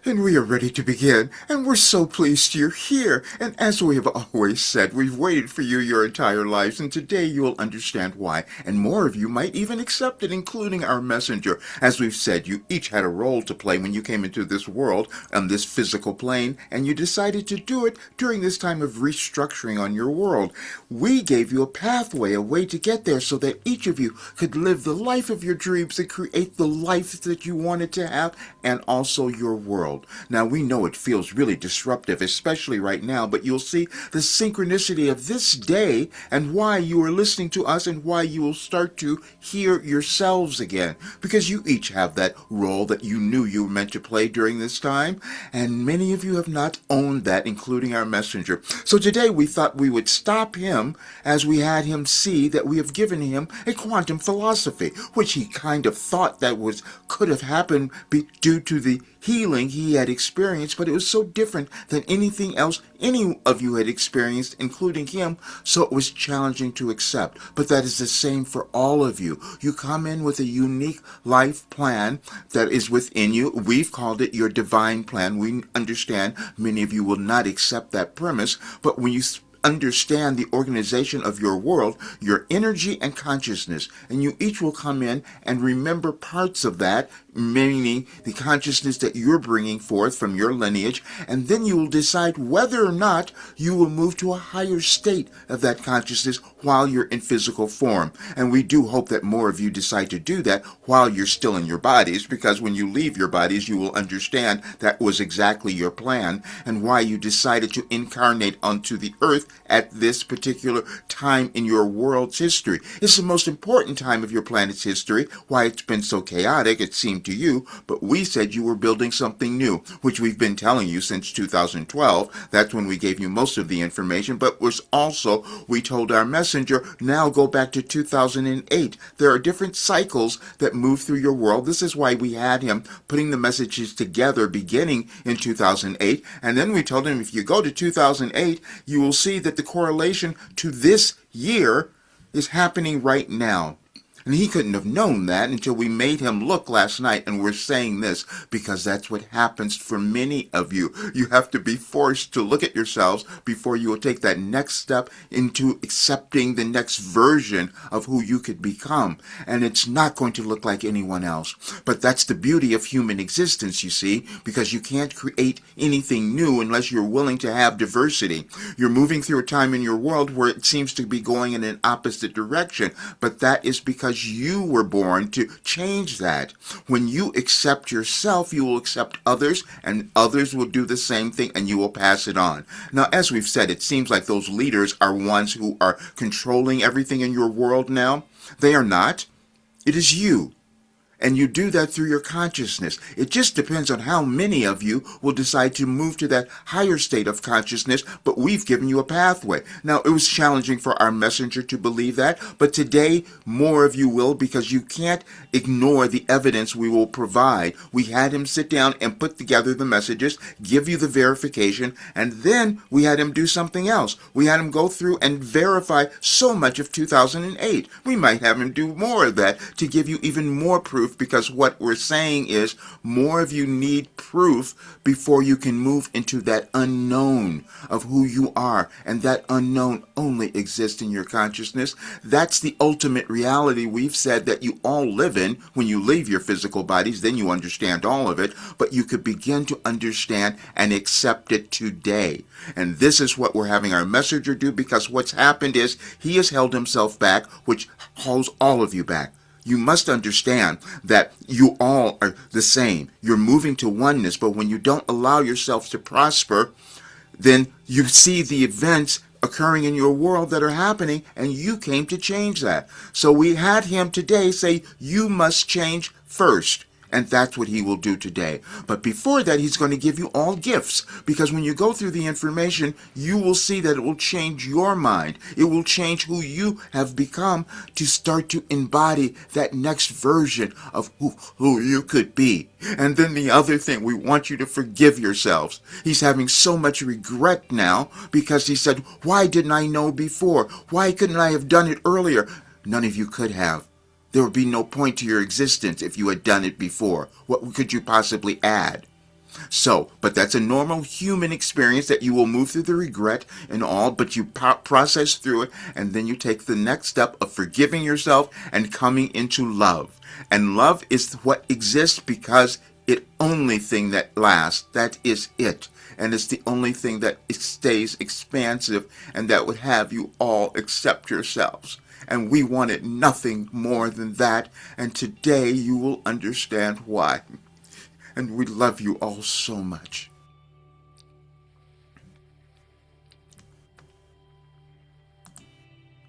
And we are ready to begin, and we're so pleased you're here. And as we have always said, we've waited for you your entire lives, and today you will understand why. And more of you might even accept it, including our messenger. As we've said, you each had a role to play when you came into this world, on this physical plane, and you decided to do it during this time of restructuring on your world. We gave you a pathway, a way to get there, so that each of you could live the life of your dreams and create the life that you wanted to have, and also your world. Now, we know it feels really disruptive, especially right now, but you'll see the synchronicity of this day and why you are listening to us and why you will start to hear yourselves again, because you each have that role that you knew you were meant to play during this time, and many of you have not owned that, including our messenger. So today we thought we would stop him as we had him see that we have given him a quantum philosophy, which he kind of thought that could have happened due to the healing he had experienced, but it was so different than anything else any of you had experienced, including him, so it was challenging to accept. But that is the same for all of you. You come in with a unique life plan that is within you. We've called it your divine plan. We understand many of you will not accept that premise, but when you understand the organization of your world, your energy and consciousness, and you each will come in and remember parts of that, meaning the consciousness that you're bringing forth from your lineage, and then you will decide whether or not you will move to a higher state of that consciousness while you're in physical form. And we do hope that more of you decide to do that while you're still in your bodies, because when you leave your bodies, you will understand that was exactly your plan and why you decided to incarnate onto the earth at this particular time in your world's history. It's the most important time of your planet's history. Why it's been so chaotic, it seemed to you, but we said you were building something new, which we've been telling you since 2012. That's when we gave you most of the information, but was also, we told our messenger, now go back to 2008. There are different cycles that move through your world. This is why we had him putting the messages together beginning in 2008, and then we told him if you go to 2008, you will see that the correlation to this year is happening right now. And he couldn't have known that until we made him look last night, and we're saying this because that's what happens for many of you. You have to be forced to look at yourselves before you will take that next step into accepting the next version of who you could become. And it's not going to look like anyone else. But that's the beauty of human existence, you see, because you can't create anything new unless you're willing to have diversity. You're moving through a time in your world where it seems to be going in an opposite direction, but that is because you were born to change that. When you accept yourself, you will accept others, and others will do the same thing, and you will pass it on. Now, as we've said, it seems like those leaders are ones who are controlling everything in your world now. They are not. It is you. And you do that through your consciousness. It just depends on how many of you will decide to move to that higher state of consciousness, but we've given you a pathway. Now, it was challenging for our messenger to believe that, but today more of you will, because you can't ignore the evidence we will provide. We had him sit down and put together the messages, give you the verification, and then we had him do something else. We had him go through and verify so much of 2008. We might have him do more of that to give you even more proof, because what we're saying is more of you need proof before you can move into that unknown of who you are, and that unknown only exists in your consciousness. That's the ultimate reality we've said that you all live in. When you leave your physical bodies, then you understand all of it, but you could begin to understand and accept it today. And this is what we're having our messenger do, because what's happened is he has held himself back, which holds all of you back. You must understand that you all are the same. You're moving to oneness, but when you don't allow yourself to prosper, then you see the events occurring in your world that are happening, and you came to change that. So we had him today say, you must change first. And that's what he will do today. But before that, he's going to give you all gifts. Because when you go through the information, you will see that it will change your mind. It will change who you have become to start to embody that next version of who you could be. And then the other thing, we want you to forgive yourselves. He's having so much regret now because he said, why didn't I know before? Why couldn't I have done it earlier? None of you could have. There would be no point to your existence if you had done it before. What could you possibly add? So, but that's a normal human experience that you will move through the regret and all, but you process through it, and then you take the next step of forgiving yourself and coming into love. And love is what exists because it only thing that lasts. That is it. And it's the only thing that stays expansive and that would have you all accept yourselves. And we wanted nothing more than that. And today you will understand why. And we love you all so much.